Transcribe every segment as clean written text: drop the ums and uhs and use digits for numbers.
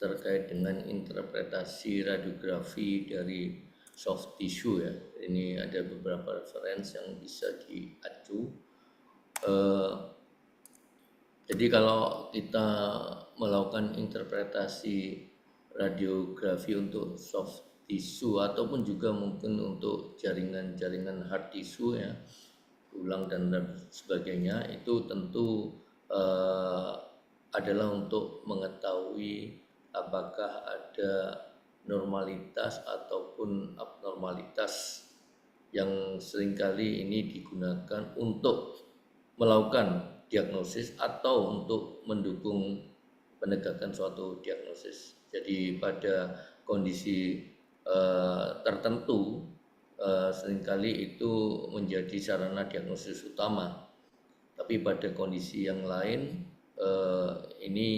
terkait dengan interpretasi radiografi dari soft tissue ya. Ini ada beberapa referensi yang bisa diacu. Jadi kalau kita melakukan interpretasi radiografi untuk soft tissue ataupun juga mungkin untuk jaringan-jaringan hard tissue ya, tulang dan sebagainya, itu tentu adalah untuk mengetahui apakah ada normalitas ataupun abnormalitas yang seringkali ini digunakan untuk melakukan diagnosis atau untuk mendukung penegakan suatu diagnosis. Jadi pada kondisi tertentu seringkali itu menjadi sarana diagnosis utama. Tapi pada kondisi yang lain ini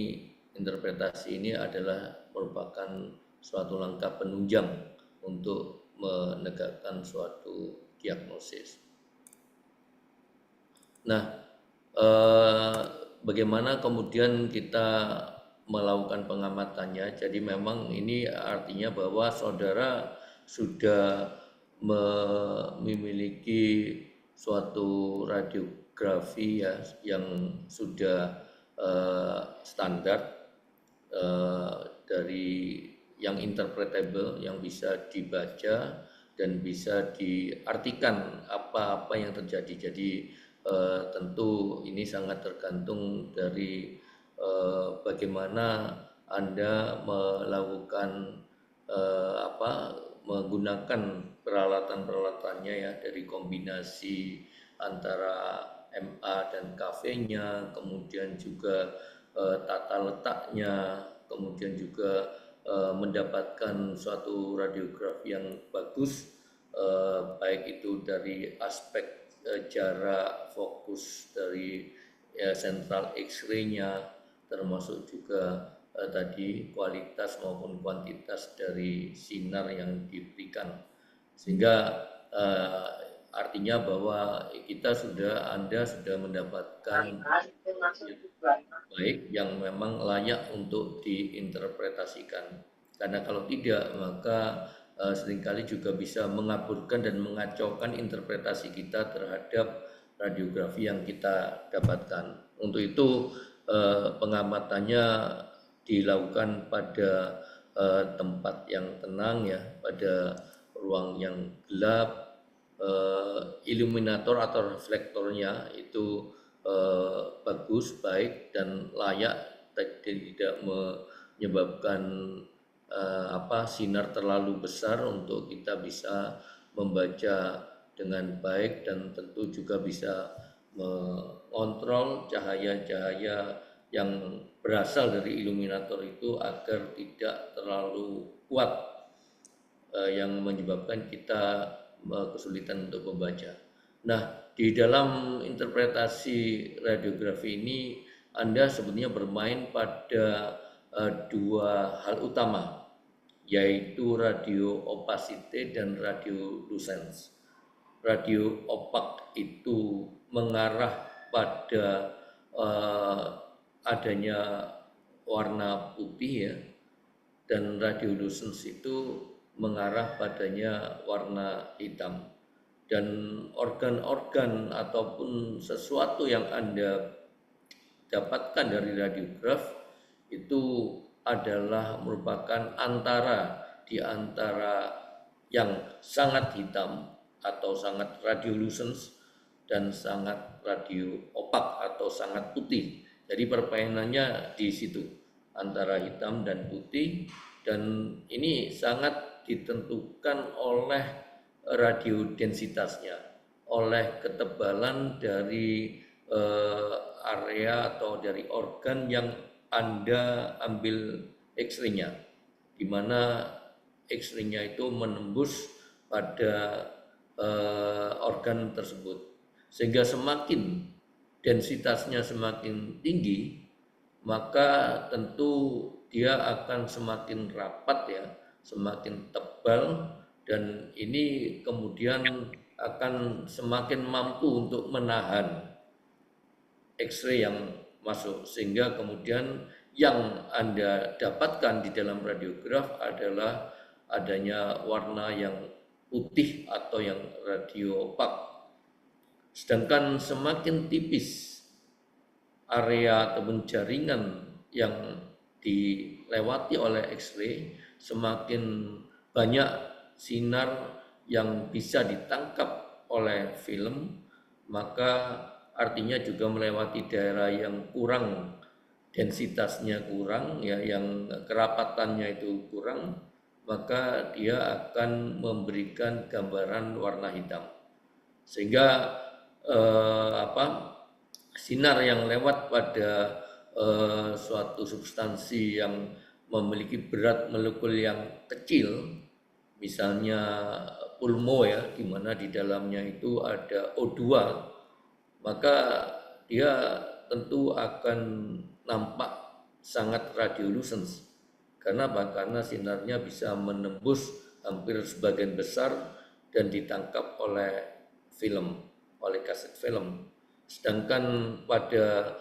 interpretasi ini adalah merupakan suatu langkah penunjang untuk menegakkan suatu diagnosis. Nah, bagaimana kemudian kita melakukan pengamatannya? Jadi memang ini artinya bahwa saudara sudah memiliki suatu radiografi ya yang sudah standar dari yang interpretable, yang bisa dibaca dan bisa diartikan apa-apa yang terjadi. Jadi tentu ini sangat tergantung dari bagaimana Anda melakukan menggunakan peralatan-peralatannya ya, dari kombinasi antara MA dan KV-nya, kemudian juga tata letaknya, kemudian juga mendapatkan suatu radiografi yang bagus, baik itu dari aspek jarak fokus dari sentral X-ray-nya, termasuk juga tadi kualitas maupun kuantitas dari sinar yang diberikan, sehingga artinya bahwa Anda sudah mendapatkan baik yang memang layak untuk diinterpretasikan. Karena kalau tidak, maka seringkali juga bisa mengaburkan dan mengacaukan interpretasi kita terhadap radiografi yang kita dapatkan. Untuk itu pengamatannya dilakukan pada tempat yang tenang ya, pada ruang yang gelap. Iluminator atau reflektornya itu bagus, baik dan layak, tidak menyebabkan sinar terlalu besar untuk kita bisa membaca dengan baik, dan tentu juga bisa mengontrol cahaya-cahaya yang berasal dari iluminator itu agar tidak terlalu kuat yang menyebabkan kita kesulitan untuk membaca. Nah, di dalam interpretasi radiografi ini Anda sebetulnya bermain pada dua hal utama, yaitu radio opacity dan radio lucence. Radio opak itu mengarah pada adanya warna putih ya, dan radio lucence itu mengarah padanya warna hitam. Dan organ-organ ataupun sesuatu yang Anda dapatkan dari radiograf itu adalah merupakan di antara yang sangat hitam atau sangat radiolucence dan sangat radio opak atau sangat putih. Jadi permainannya di situ antara hitam dan putih, dan ini sangat ditentukan oleh radiodensitasnya, oleh ketebalan dari area atau dari organ yang Anda ambil X-ray-nya, di mana X-ray-nya itu menembus pada organ tersebut, sehingga semakin densitasnya semakin tinggi, maka tentu dia akan semakin rapat ya, semakin tebal, dan ini kemudian akan semakin mampu untuk menahan X-ray yang masuk, sehingga kemudian yang Anda dapatkan di dalam radiograf adalah adanya warna yang putih atau yang radio opak. Sedangkan semakin tipis area ataupun jaringan yang dilewati oleh X-ray, semakin banyak sinar yang bisa ditangkap oleh film, maka artinya juga melewati daerah yang kurang, densitasnya kurang, ya, yang kerapatannya itu kurang, maka dia akan memberikan gambaran warna hitam. Sehingga sinar yang lewat pada suatu substansi yang memiliki berat molekul yang kecil, misalnya pulmo ya, di mana di dalamnya itu ada O2, maka dia tentu akan nampak sangat radiolucence. Karena apa? Karena sinarnya bisa menembus hampir sebagian besar dan ditangkap oleh film, oleh kaset film. Sedangkan pada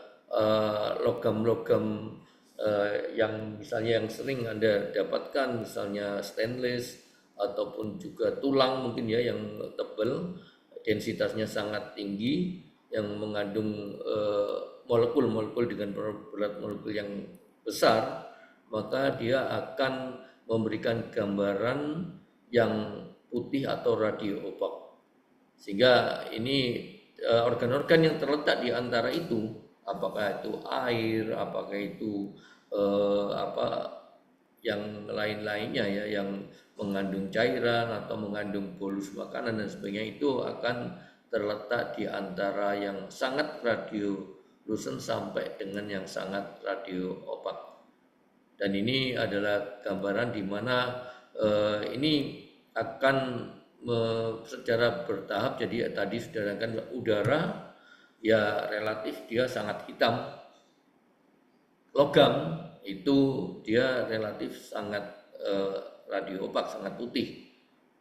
logam-logam yang misalnya yang sering Anda dapatkan, misalnya stainless ataupun juga tulang mungkin ya yang tebal, densitasnya sangat tinggi, yang mengandung molekul-molekul dengan berat molekul yang besar, maka dia akan memberikan gambaran yang putih atau radio opak. Sehingga ini organ-organ yang terletak di antara itu, apakah itu air, apakah itu yang lain-lainnya ya, yang mengandung cairan atau mengandung bolus makanan dan sebagainya, itu akan terletak di antara yang sangat radiolucent sampai dengan yang sangat radio opak. Dan ini adalah gambaran di mana ini akan secara bertahap. Jadi tadi sudah kan udara ya relatif dia sangat hitam, logam itu dia relatif sangat radio opak, sangat putih,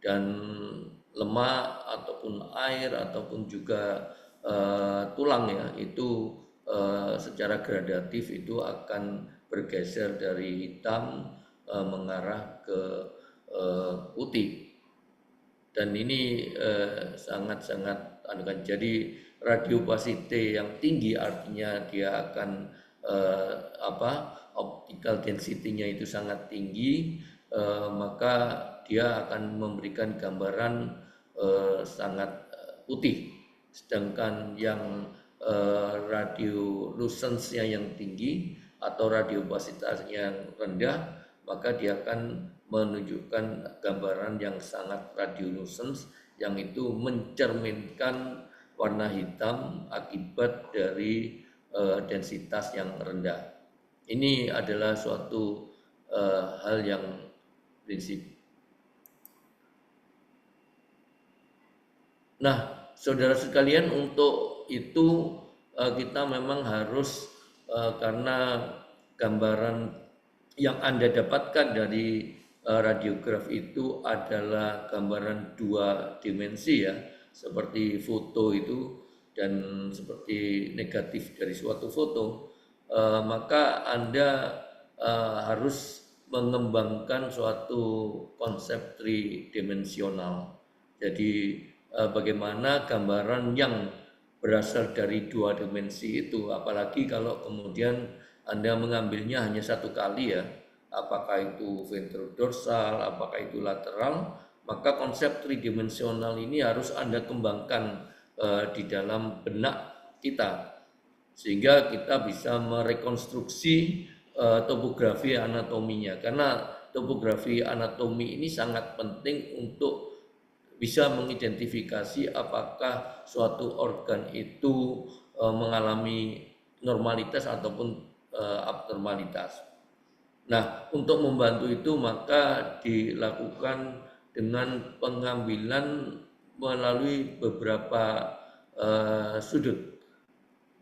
dan lemak ataupun air ataupun juga tulang ya itu secara gradatif itu akan bergeser dari hitam mengarah ke putih. Dan ini sangat-sangat jadi radiopacity yang tinggi artinya dia akan optical density-nya itu sangat tinggi, maka dia akan memberikan gambaran sangat putih. Sedangkan yang radiolucence-nya yang tinggi atau radiopasitasnya yang rendah, maka dia akan menunjukkan gambaran yang sangat radiolucence, yang itu mencerminkan warna hitam akibat dari densitas yang rendah. Ini adalah suatu hal yang prinsip. Nah, saudara sekalian, untuk itu kita memang harus karena gambaran yang Anda dapatkan dari radiograf itu adalah gambaran dua dimensi ya, seperti foto itu dan seperti negatif dari suatu foto, maka Anda harus mengembangkan suatu konsep tridimensional. Jadi bagaimana gambaran yang berasal dari dua dimensi itu, apalagi kalau kemudian Anda mengambilnya hanya satu kali ya, apakah itu ventrodorsal, apakah itu lateral, maka konsep tridimensional ini harus Anda kembangkan di dalam benak kita, sehingga kita bisa merekonstruksi topografi anatominya. Karena topografi anatomi ini sangat penting untuk bisa mengidentifikasi apakah suatu organ itu mengalami normalitas ataupun abnormalitas. Nah, untuk membantu itu maka dilakukan dengan pengambilan melalui beberapa sudut,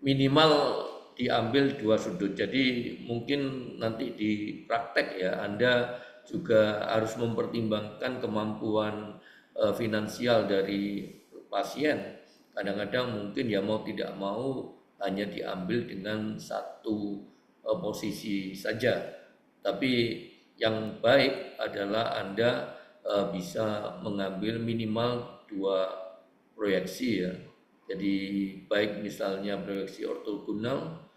minimal diambil dua sudut. Jadi mungkin nanti di praktek ya Anda juga harus mempertimbangkan kemampuan finansial dari pasien. Kadang-kadang mungkin ya mau tidak mau hanya diambil dengan satu posisi saja. Tapi yang baik adalah Anda bisa mengambil minimal 2 proyeksi ya. Jadi baik misalnya proyeksi ortogonal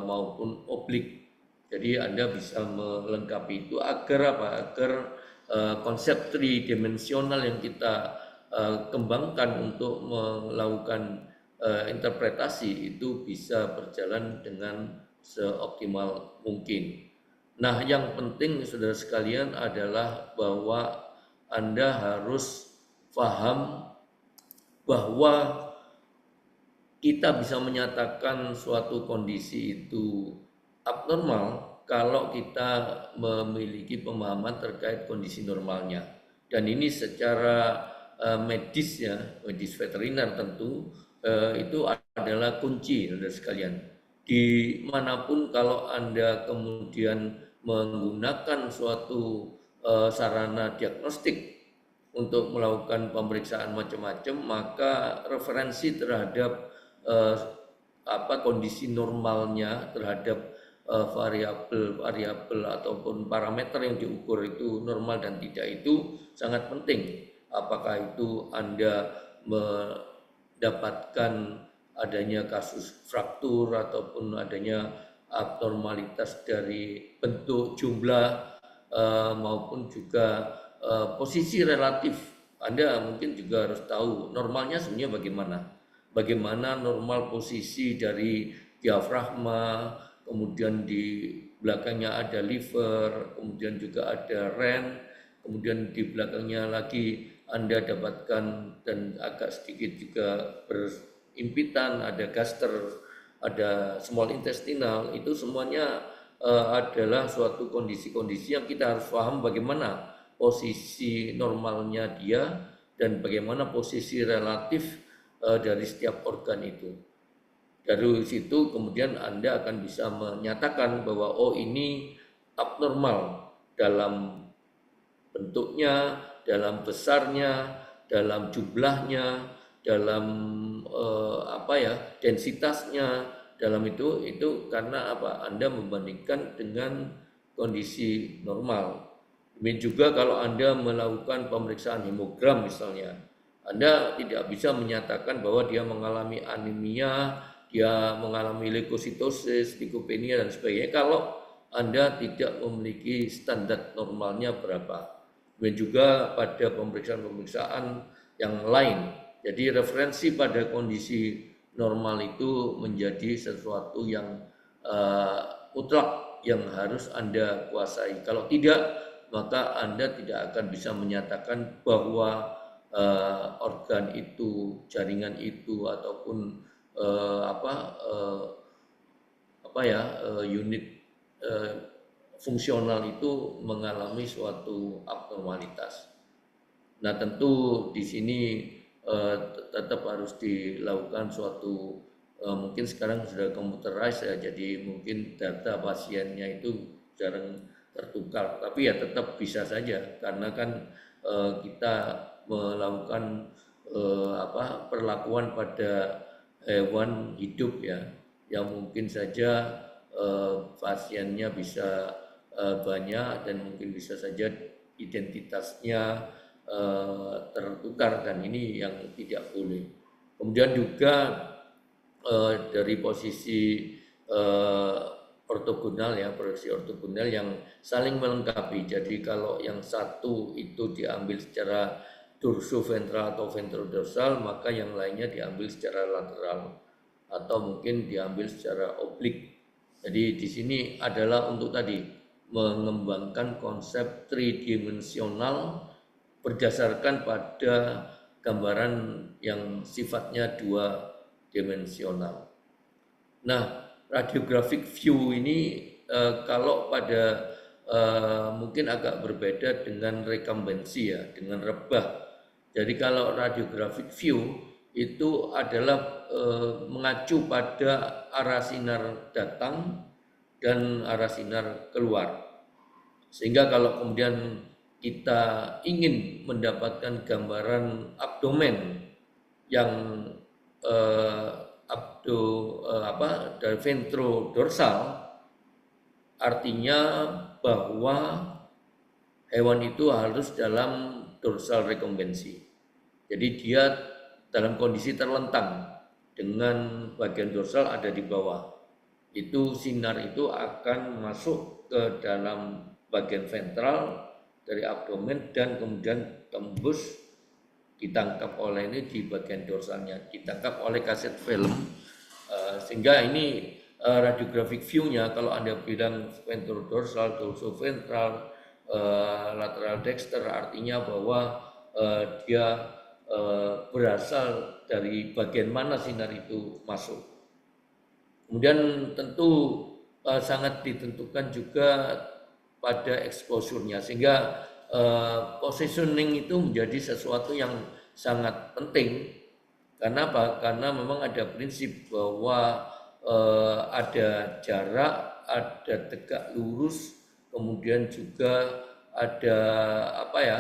maupun oblik. Jadi Anda bisa melengkapi itu agar apa? Agar konsep tridimensional yang kita kembangkan untuk melakukan interpretasi itu bisa berjalan dengan seoptimal mungkin. Nah, yang penting saudara sekalian adalah bahwa Anda harus paham bahwa kita bisa menyatakan suatu kondisi itu abnormal kalau kita memiliki pemahaman terkait kondisi normalnya. Dan ini secara medis ya, medis veteriner tentu itu adalah kunci saudara sekalian. Dimanapun kalau Anda kemudian menggunakan suatu sarana diagnostik untuk melakukan pemeriksaan macam-macam, maka referensi terhadap kondisi normalnya terhadap variabel ataupun parameter yang diukur itu normal dan tidak itu sangat penting. Apakah itu Anda mendapatkan adanya kasus fraktur ataupun adanya abnormalitas dari bentuk jumlah maupun juga posisi relatif. Anda mungkin juga harus tahu normalnya sebenarnya bagaimana normal posisi dari diafragma, kemudian di belakangnya ada liver, kemudian juga ada ren, kemudian di belakangnya lagi Anda dapatkan dan agak sedikit juga berimpitan, ada gaster, ada small intestinal, itu semuanya adalah suatu kondisi-kondisi yang kita harus paham bagaimana posisi normalnya dia dan bagaimana posisi relatif dari setiap organ itu. Dari situ kemudian Anda akan bisa menyatakan bahwa oh ini abnormal dalam bentuknya, dalam besarnya, dalam jumlahnya, dalam densitasnya, dalam itu karena apa? Anda membandingkan dengan kondisi normal. Demikian juga kalau Anda melakukan pemeriksaan hemogram misalnya, Anda tidak bisa menyatakan bahwa dia mengalami anemia, dia mengalami leukositosis, leukopenia dan sebagainya kalau Anda tidak memiliki standar normalnya berapa. Demikian juga pada pemeriksaan-pemeriksaan yang lain. Jadi referensi pada kondisi normal itu menjadi sesuatu yang mutlak yang harus Anda kuasai. Kalau tidak, maka Anda tidak akan bisa menyatakan bahwa organ itu, jaringan itu ataupun unit fungsional itu mengalami suatu abnormalitas. Nah, tentu di sini tetap harus dilakukan suatu mungkin sekarang sudah computerized ya, jadi mungkin data pasiennya itu jarang tertukar, tapi ya tetap bisa saja karena kan kita melakukan perlakuan pada hewan hidup ya, yang mungkin saja pasiennya bisa banyak dan mungkin bisa saja identitasnya tertukar dan ini yang tidak boleh. Kemudian juga dari posisi ortogonal ya, proyeksi ortogonal yang saling melengkapi. Jadi kalau yang satu itu diambil secara dorsoventral atau ventrodorsal, maka yang lainnya diambil secara lateral atau mungkin diambil secara oblik. Jadi di sini adalah untuk tadi mengembangkan konsep tridimensional berdasarkan pada gambaran yang sifatnya 2 dimensional. Nah, radiographic view ini kalau pada mungkin agak berbeda dengan rekambensi ya, dengan rebah. Jadi kalau radiographic view itu adalah mengacu pada arah sinar datang dan arah sinar keluar. Sehingga kalau kemudian kita ingin mendapatkan gambaran abdomen yang dari ventrodorsal, artinya bahwa hewan itu harus dalam dorsal rekombensi. Jadi dia dalam kondisi terlentang dengan bagian dorsal ada di bawah. Itu sinar itu akan masuk ke dalam bagian ventral dari abdomen dan kemudian tembus ditangkap oleh ini di bagian dorsalnya, ditangkap oleh kaset film. Sehingga ini radiographic view-nya kalau Anda bilang ventrodorsal, dorsoventral, lateral dexter, artinya bahwa dia berasal dari bagian mana sinar itu masuk. Kemudian tentu sangat ditentukan juga pada exposure-nya, sehingga positioning itu menjadi sesuatu yang sangat penting. Karena apa? Karena memang ada prinsip bahwa ada jarak, ada tegak lurus, kemudian juga ada apa ya,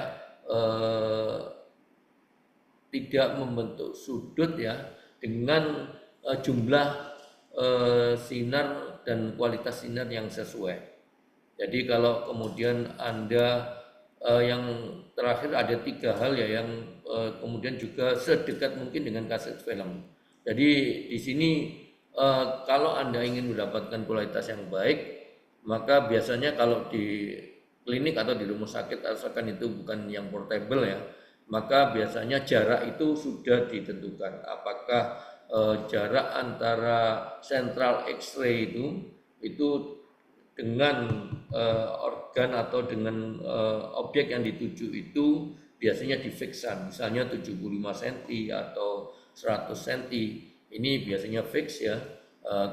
tidak membentuk sudut ya, dengan jumlah sinar dan kualitas sinar yang sesuai. Jadi kalau kemudian Anda yang terakhir ada 3 hal ya yang kemudian juga sedekat mungkin dengan kaset film. Jadi di sini kalau Anda ingin mendapatkan kualitas yang baik, maka biasanya kalau di klinik atau di rumah sakit, asalkan itu bukan yang portable ya, maka biasanya jarak itu sudah ditentukan. Apakah jarak antara central X-ray itu dengan organ atau dengan objek yang dituju itu biasanya difiksan, misalnya 75 cm atau 100 cm, ini biasanya fix ya.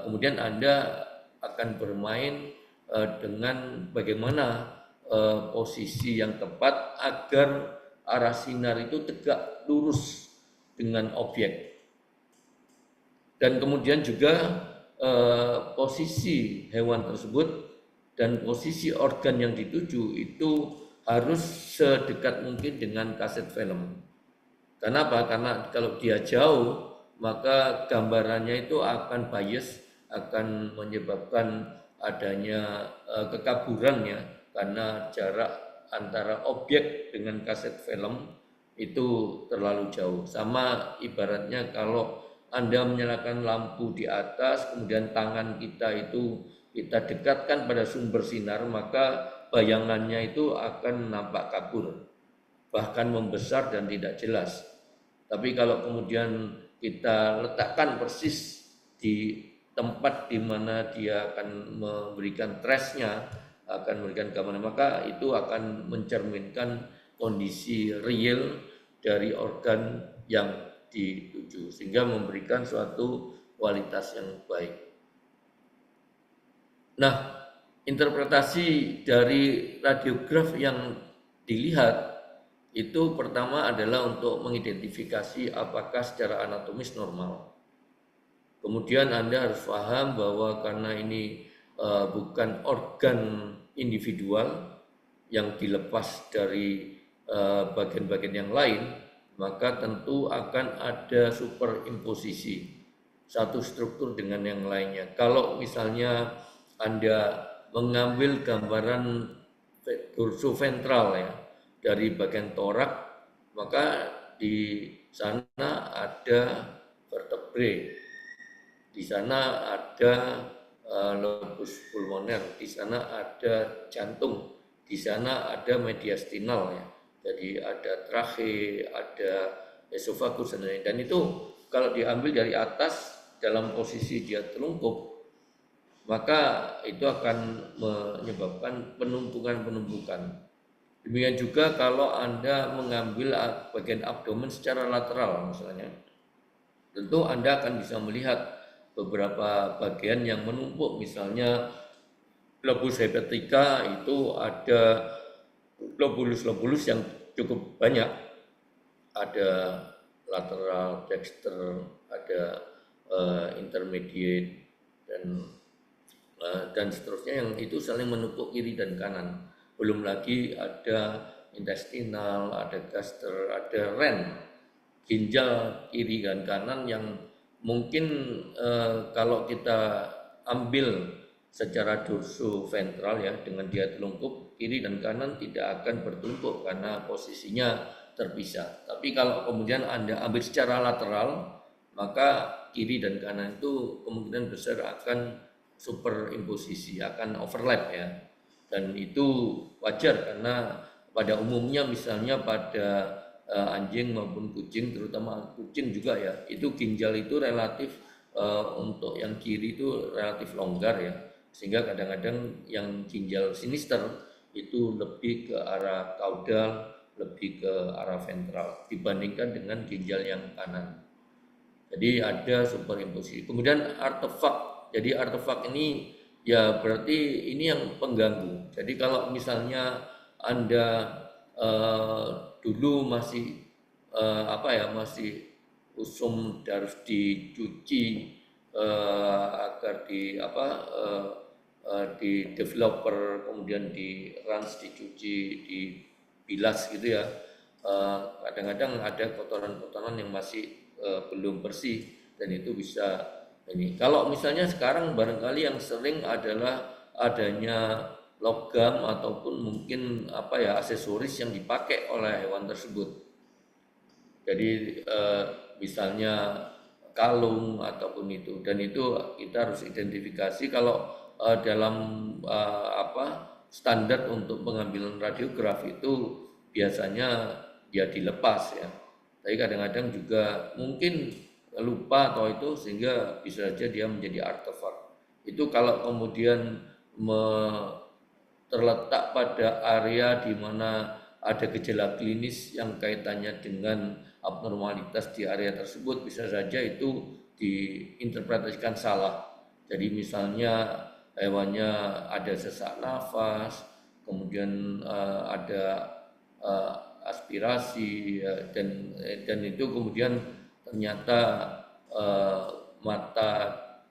Kemudian Anda akan bermain dengan bagaimana posisi yang tepat agar arah sinar itu tegak lurus dengan objek. Dan kemudian juga posisi hewan tersebut dan posisi organ yang dituju itu harus sedekat mungkin dengan kaset film. Kenapa? Karena kalau dia jauh, maka gambarannya itu akan bias, akan menyebabkan adanya kekaburan ya, karena jarak antara objek dengan kaset film itu terlalu jauh. Sama ibaratnya kalau Anda menyalakan lampu di atas, kemudian tangan kita itu kita dekatkan pada sumber sinar, maka bayangannya itu akan nampak kabur, bahkan membesar dan tidak jelas. Tapi kalau kemudian kita letakkan persis di tempat di mana dia akan memberikan trace-nya, akan memberikan gambaran, maka itu akan mencerminkan kondisi real dari organ yang dituju, sehingga memberikan suatu kualitas yang baik. Nah, interpretasi dari radiograf yang dilihat itu pertama adalah untuk mengidentifikasi apakah secara anatomis normal. Kemudian Anda harus paham bahwa karena ini bukan organ individual yang dilepas dari bagian-bagian yang lain, maka tentu akan ada superimposisi satu struktur dengan yang lainnya. Kalau misalnya Anda mengambil gambaran dorsoventral ya dari bagian torak, maka di sana ada vertebrae, di sana ada lobus pulmoner, di sana ada jantung, di sana ada mediastinal ya. Jadi ada trache, ada esofagus dan itu kalau diambil dari atas dalam posisi dia telungkup, maka itu akan menyebabkan penumpukan-penumpukan. Demikian juga kalau Anda mengambil bagian abdomen secara lateral misalnya, tentu Anda akan bisa melihat beberapa bagian yang menumpuk, misalnya lobus hepatica itu ada lobulus-lobulus yang cukup banyak, ada lateral dexter, ada intermediate dan seterusnya yang itu saling menumpuk kiri dan kanan. Belum lagi ada intestinal, ada gaster, ada ren, ginjal kiri dan kanan yang mungkin kalau kita ambil secara dorsoventral ya, dengan dia telungkup, kiri dan kanan tidak akan bertumpuk karena posisinya terpisah. Tapi kalau kemudian Anda ambil secara lateral, maka kiri dan kanan itu kemungkinan besar akan superimposisi, akan overlap ya. Dan itu wajar karena pada umumnya misalnya pada anjing maupun kucing, terutama kucing juga ya, itu ginjal itu relatif untuk yang kiri itu relatif longgar ya, sehingga kadang-kadang yang ginjal sinister itu lebih ke arah kaudal, lebih ke arah ventral dibandingkan dengan ginjal yang kanan. Jadi ada superimposisi. Kemudian artefak. Jadi artefak ini ya berarti ini yang pengganggu. Jadi kalau misalnya Anda eh, dulu masih masih usum harus dicuci agar di developer, kemudian di runs, dicuci, dibilas gitu ya. Kadang-kadang ada kotoran-kotoran yang masih belum bersih dan itu bisa ini. Kalau misalnya sekarang barangkali yang sering adalah adanya logam ataupun mungkin aksesoris yang dipakai oleh hewan tersebut. Jadi misalnya kalung ataupun itu, dan itu kita harus identifikasi kalau dalam standar untuk pengambilan radiograf itu biasanya dia dilepas ya. Tapi kadang-kadang juga mungkin lupa atau itu sehingga bisa saja dia menjadi artefak. Itu kalau kemudian terletak pada area di mana ada gejala klinis yang kaitannya dengan abnormalitas di area tersebut, bisa saja itu diinterpretasikan salah. Jadi misalnya hewannya ada sesak nafas, kemudian ada aspirasi ya, dan itu kemudian ternyata eh, mata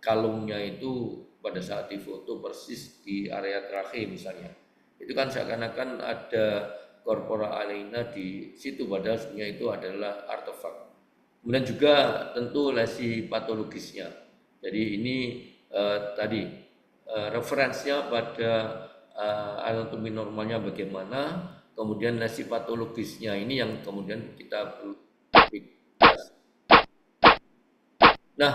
kalungnya itu pada saat difoto persis di area trachea misalnya. Itu kan seakan-akan ada corpora aliena di situ, padahal sebenarnya itu adalah artefak. Kemudian juga tentu lesi patologisnya. Jadi ini tadi referensinya pada anatomi normalnya bagaimana, kemudian lesi patologisnya ini yang kemudian kita perlu. Nah,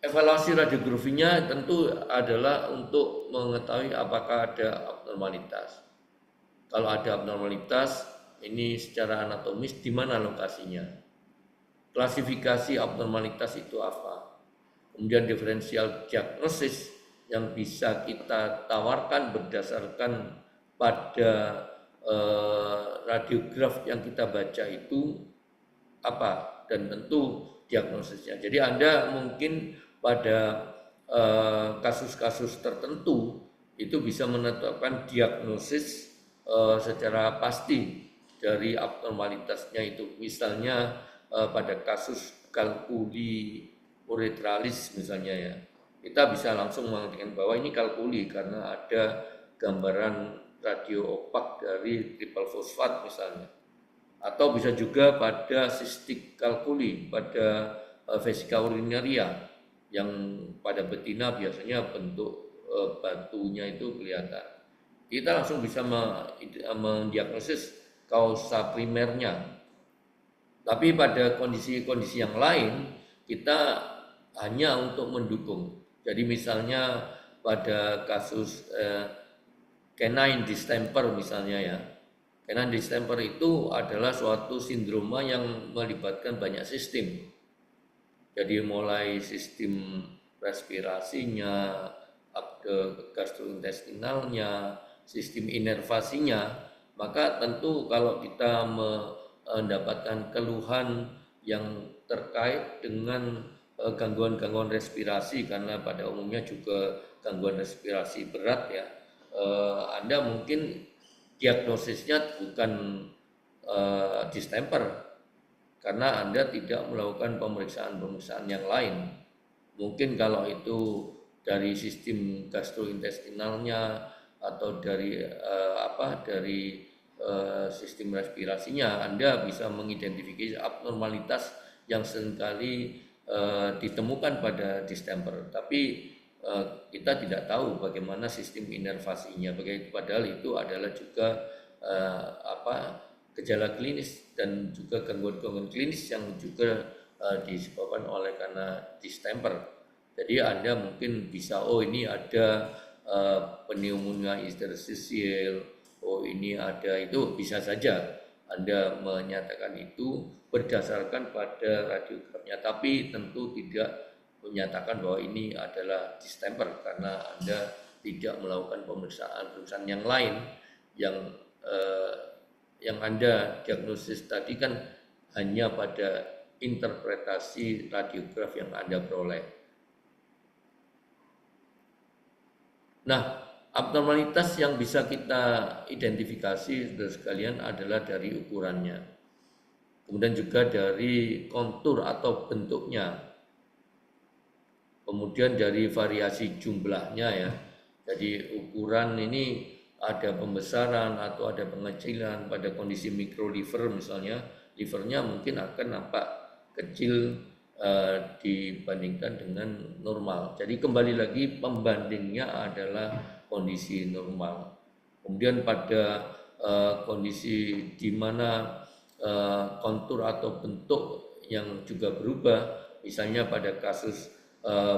evaluasi radiografinya tentu adalah untuk mengetahui apakah ada abnormalitas. Kalau ada abnormalitas, ini secara anatomis di mana lokasinya? Klasifikasi abnormalitas itu apa? Kemudian diferensial diagnosis yang bisa kita tawarkan berdasarkan pada radiograf yang kita baca itu apa, dan tentu diagnosisnya. Jadi Anda mungkin pada kasus-kasus tertentu itu bisa menetapkan diagnosis secara pasti dari abnormalitasnya itu. Misalnya pada kasus kalkuli uretralis misalnya ya, kita bisa langsung mengatakan bahwa ini kalkuli karena ada gambaran radio opak dari triple fosfat misalnya. Atau bisa juga pada sistik kalkuli, pada vesika urinaria yang pada betina biasanya bentuk batunya itu kelihatan. Kita langsung bisa mendiagnosis kausa primernya. Tapi pada kondisi-kondisi yang lain kita hanya untuk mendukung. Jadi misalnya pada kasus canine distemper misalnya ya. Canine distemper itu adalah suatu sindroma yang melibatkan banyak sistem. Jadi mulai sistem respirasinya, gastrointestinalnya, sistem inervasinya, maka tentu kalau kita mendapatkan keluhan yang terkait dengan gangguan-gangguan respirasi, karena pada umumnya juga gangguan respirasi berat ya, Anda mungkin diagnosisnya bukan distemper karena Anda tidak melakukan pemeriksaan-pemeriksaan yang lain. Mungkin kalau itu dari sistem gastrointestinalnya atau dari sistem respirasinya, Anda bisa mengidentifikasi abnormalitas yang seringkali ditemukan pada distemper. Tapi kita tidak tahu bagaimana sistem inervasinya. Padahal itu adalah juga gejala klinis dan juga gangguan-gangguan klinis yang juga disebabkan oleh karena distemper. Jadi Anda mungkin bisa, ini ada pneumonia interstisial, ini ada, itu bisa saja Anda menyatakan itu berdasarkan pada radiografnya, tapi tentu tidak menyatakan bahwa ini adalah distemper karena Anda tidak melakukan pemeriksaan yang lain yang Anda diagnosis tadi kan hanya pada interpretasi radiograf yang Anda peroleh. Nah, abnormalitas yang bisa kita identifikasi saudara sekalian adalah dari ukurannya, kemudian juga dari kontur atau bentuknya, kemudian dari variasi jumlahnya ya. Jadi ukuran ini ada pembesaran atau ada pengecilan. Pada kondisi mikro liver misalnya, livernya mungkin akan nampak kecil dibandingkan dengan normal. Jadi kembali lagi pembandingnya adalah kondisi normal. Kemudian pada kondisi di mana kontur atau bentuk yang juga berubah, misalnya pada kasus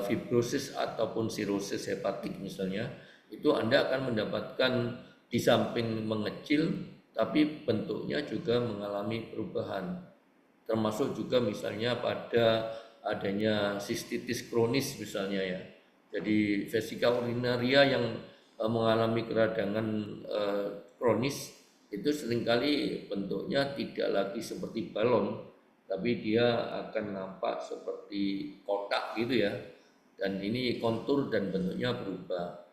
fibrosis ataupun sirosis hepatik misalnya, itu Anda akan mendapatkan di samping mengecil tapi bentuknya juga mengalami perubahan. Termasuk juga misalnya pada adanya sistitis kronis misalnya ya. Jadi vesika urinaria yang mengalami keradangan kronis itu seringkali bentuknya tidak lagi seperti balon, tapi dia akan nampak seperti kotak gitu ya. Dan ini kontur dan bentuknya berubah.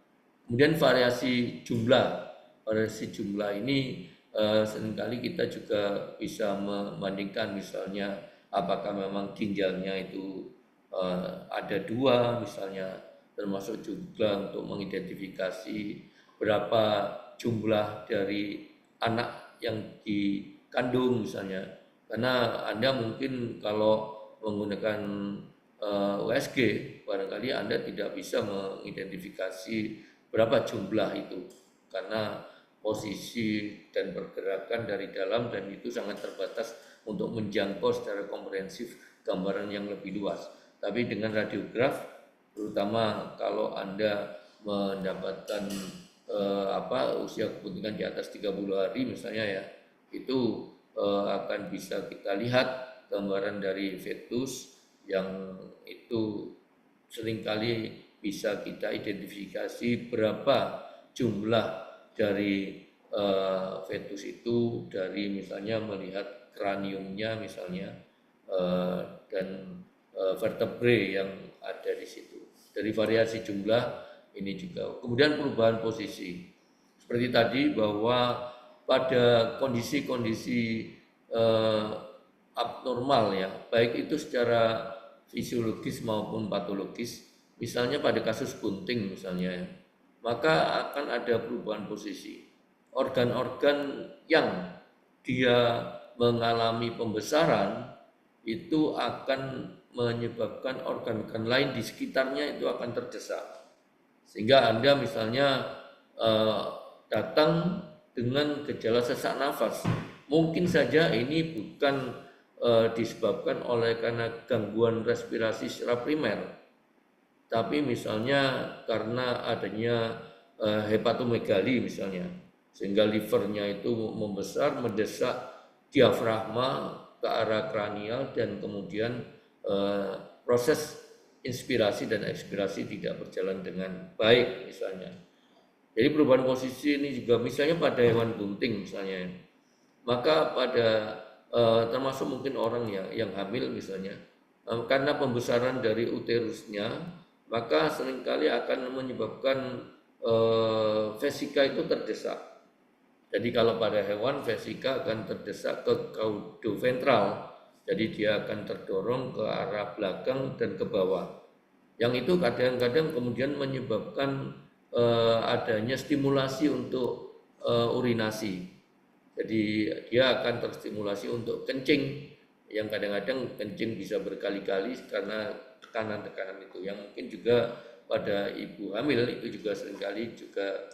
Kemudian variasi jumlah ini seringkali kita juga bisa membandingkan, misalnya apakah memang ginjalnya itu ada dua misalnya, termasuk juga untuk mengidentifikasi berapa jumlah dari anak yang dikandung misalnya. Karena Anda mungkin kalau menggunakan USG barangkali Anda tidak bisa mengidentifikasi berapa jumlah itu karena posisi dan pergerakan dari dalam, dan itu sangat terbatas untuk menjangkau secara komprehensif gambaran yang lebih luas. Tapi dengan radiograf, terutama kalau Anda mendapatkan usia kepentingan di atas 30 hari misalnya ya, itu akan bisa kita lihat gambaran dari fetus yang itu seringkali bisa kita identifikasi berapa jumlah dari fetus itu dari misalnya melihat kraniumnya misalnya dan vertebrae yang ada di situ. Dari variasi jumlah ini juga. Kemudian perubahan posisi. Seperti tadi bahwa pada kondisi-kondisi abnormal ya, baik itu secara fisiologis maupun patologis, misalnya pada kasus bunting misalnya ya, maka akan ada perubahan posisi. Organ-organ yang dia mengalami pembesaran itu akan menyebabkan organ-organ lain di sekitarnya itu akan terdesak. Sehingga Anda misalnya datang dengan gejala sesak nafas, mungkin saja ini bukan disebabkan oleh karena gangguan respirasi secara primer, tapi misalnya karena adanya hepatomegali misalnya, sehingga livernya itu membesar, mendesak diafragma ke arah kranial, dan kemudian proses inspirasi dan ekspirasi tidak berjalan dengan baik misalnya. Jadi perubahan posisi ini juga misalnya pada hewan bunting misalnya, maka pada termasuk mungkin orang yang hamil misalnya, karena pembesaran dari uterusnya, maka seringkali akan menyebabkan vesika itu terdesak. Jadi kalau pada hewan vesika akan terdesak ke caudoventral, jadi dia akan terdorong ke arah belakang dan ke bawah. Yang itu kadang-kadang kemudian menyebabkan adanya stimulasi untuk urinasi. Jadi dia akan terstimulasi untuk kencing, yang kadang-kadang kencing bisa berkali-kali karena tekanan-tekanan itu, yang mungkin juga pada ibu hamil itu juga seringkali juga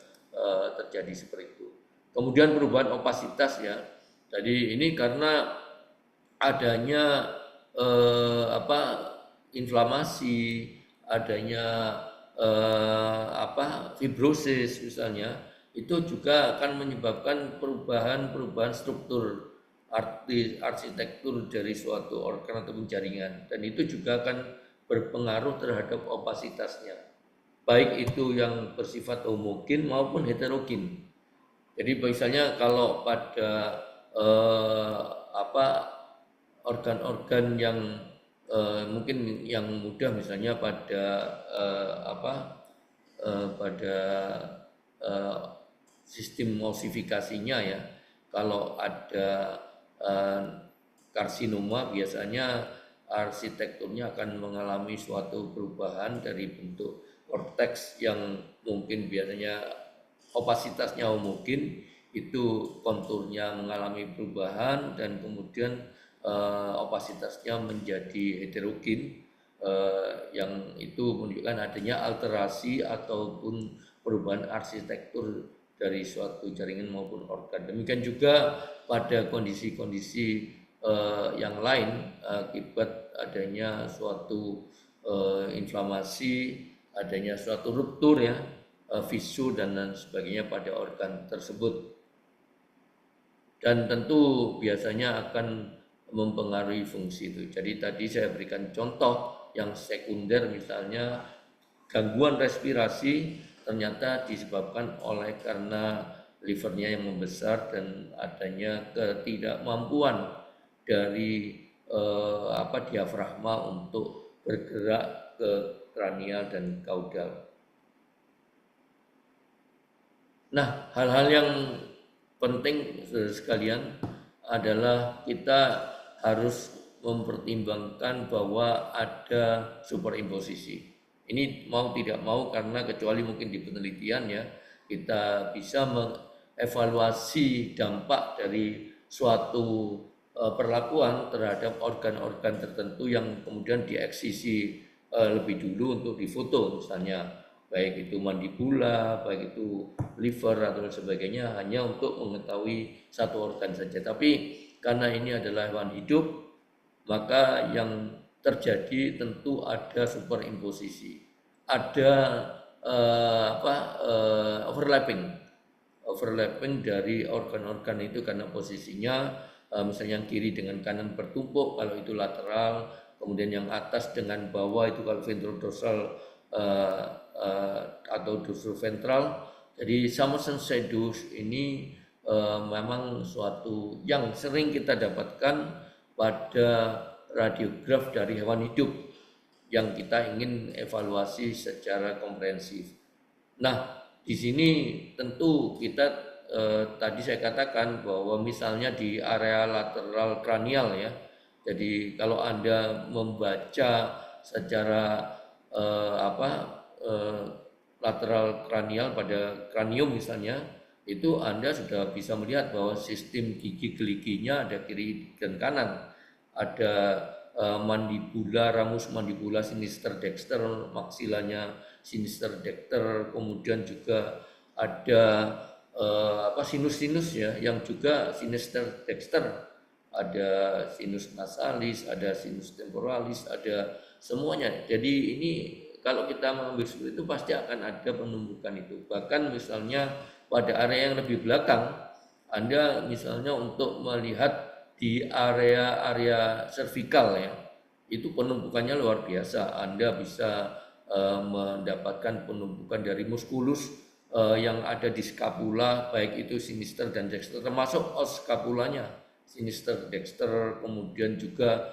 terjadi seperti itu. Kemudian perubahan opasitas ya. Jadi ini karena adanya inflamasi, adanya fibrosis misalnya, itu juga akan menyebabkan perubahan struktur arsitektur dari suatu organ atau jaringan, dan itu juga akan berpengaruh terhadap opasitasnya, baik itu yang bersifat homogen maupun heterogen. Jadi misalnya kalau pada eh, apa organ-organ yang mungkin yang mudah, misalnya pada pada eh, sistem osifikasinya ya, kalau ada eh, karsinoma biasanya arsitekturnya akan mengalami suatu perubahan dari bentuk korteks yang mungkin biasanya opasitasnya homogen, itu konturnya mengalami perubahan dan kemudian opasitasnya menjadi heterogen, yang itu menunjukkan adanya alterasi ataupun perubahan arsitektur dari suatu jaringan maupun organ. Demikian juga pada kondisi-kondisi yang lain akibat adanya suatu inflamasi, adanya suatu ruptur ya, visu dan lain sebagainya pada organ tersebut. Dan tentu biasanya akan mempengaruhi fungsi itu. Jadi tadi saya berikan contoh yang sekunder, misalnya gangguan respirasi ternyata disebabkan oleh karena livernya yang membesar dan adanya ketidakmampuan dari diafragma untuk bergerak ke kranial dan kaudal. Nah, hal-hal yang penting sekalian adalah kita harus mempertimbangkan bahwa ada superimposisi. Ini mau tidak mau, karena kecuali mungkin di penelitian ya, kita bisa mengevaluasi dampak dari suatu perlakuan terhadap organ-organ tertentu yang kemudian dieksisi lebih dulu untuk difoto, misalnya baik itu mandibula, baik itu liver atau sebagainya, hanya untuk mengetahui satu organ saja. Tapi karena ini adalah hewan hidup, maka yang terjadi tentu ada superimposisi, ada overlapping dari organ-organ itu, karena posisinya misalnya yang kiri dengan kanan bertumpuk kalau itu lateral, kemudian yang atas dengan bawah itu kalau ventrodorsal atau dorsoventral. Jadi Summerson Shadows ini memang suatu yang sering kita dapatkan pada radiograf dari hewan hidup yang kita ingin evaluasi secara komprehensif. Nah, di sini tentu kita tadi saya katakan bahwa misalnya di area lateral kranial ya. Jadi kalau Anda membaca secara lateral kranial pada kranium misalnya, itu Anda sudah bisa melihat bahwa sistem gigi geliginya ada kiri dan kanan, ada mandibula, ramus mandibula sinister dexter, maksilanya sinister dexter, kemudian juga ada sinus-sinus ya yang juga sinister dexter, ada sinus nasalis, ada sinus temporalis, ada semuanya. Jadi ini kalau kita mengambil seperti itu pasti akan ada penumbukan itu. Bahkan misalnya pada area yang lebih belakang, Anda misalnya untuk melihat di area servikal ya, itu penumpukannya luar biasa. Anda bisa mendapatkan penumpukan dari muskulus yang ada di skapula, baik itu sinister dan dexter, termasuk os skapulanya sinister dexter, kemudian juga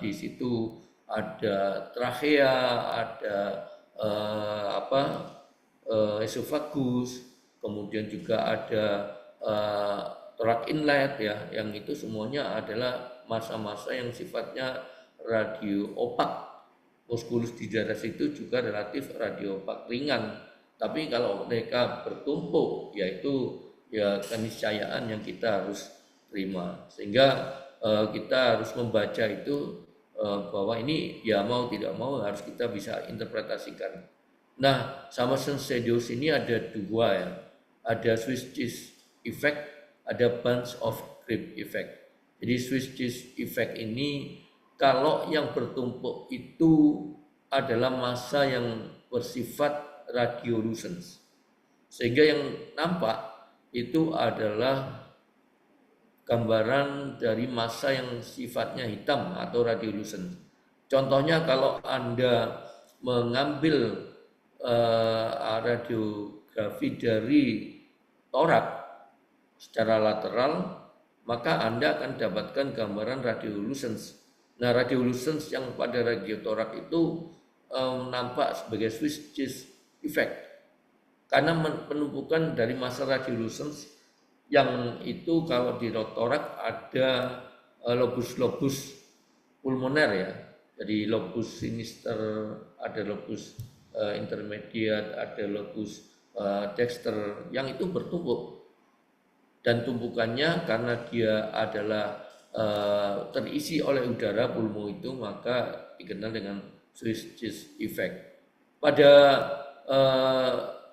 di situ ada trachea, ada esofagus, kemudian juga ada thorax inlet ya, yang itu semuanya adalah masa-masa yang sifatnya radio opak. Muskulus di daerah situ juga relatif radio opak ringan, tapi kalau mereka bertumpuk, yaitu ya keniscayaan yang kita harus terima, sehingga kita harus membaca itu bahwa ini ya mau tidak mau harus kita bisa interpretasikan. Nah, Summerson Shadows ini ada dua ya, ada Swiss cheese effect, ada bunch of grape effect. Jadi Swiss cheese effect ini kalau yang bertumpuk itu adalah massa yang bersifat radiolucence, sehingga yang nampak itu adalah gambaran dari massa yang sifatnya hitam atau radiolucent. Contohnya kalau Anda mengambil radiografi dari torak secara lateral, maka Anda akan dapatkan gambaran radiolucence. Nah, radiolucence yang pada radiotorak itu nampak sebagai Swiss cheese effect karena penumpukan dari massa radiolucence yang itu kalau di torak ada lobus-lobus pulmoner ya. Jadi lobus sinister, ada lobus intermediate, ada lobus dexter yang itu bertumpuk. Dan tumpukannya karena dia adalah terisi oleh udara pulmo itu, maka dikenal dengan Swiss cheese effect. Pada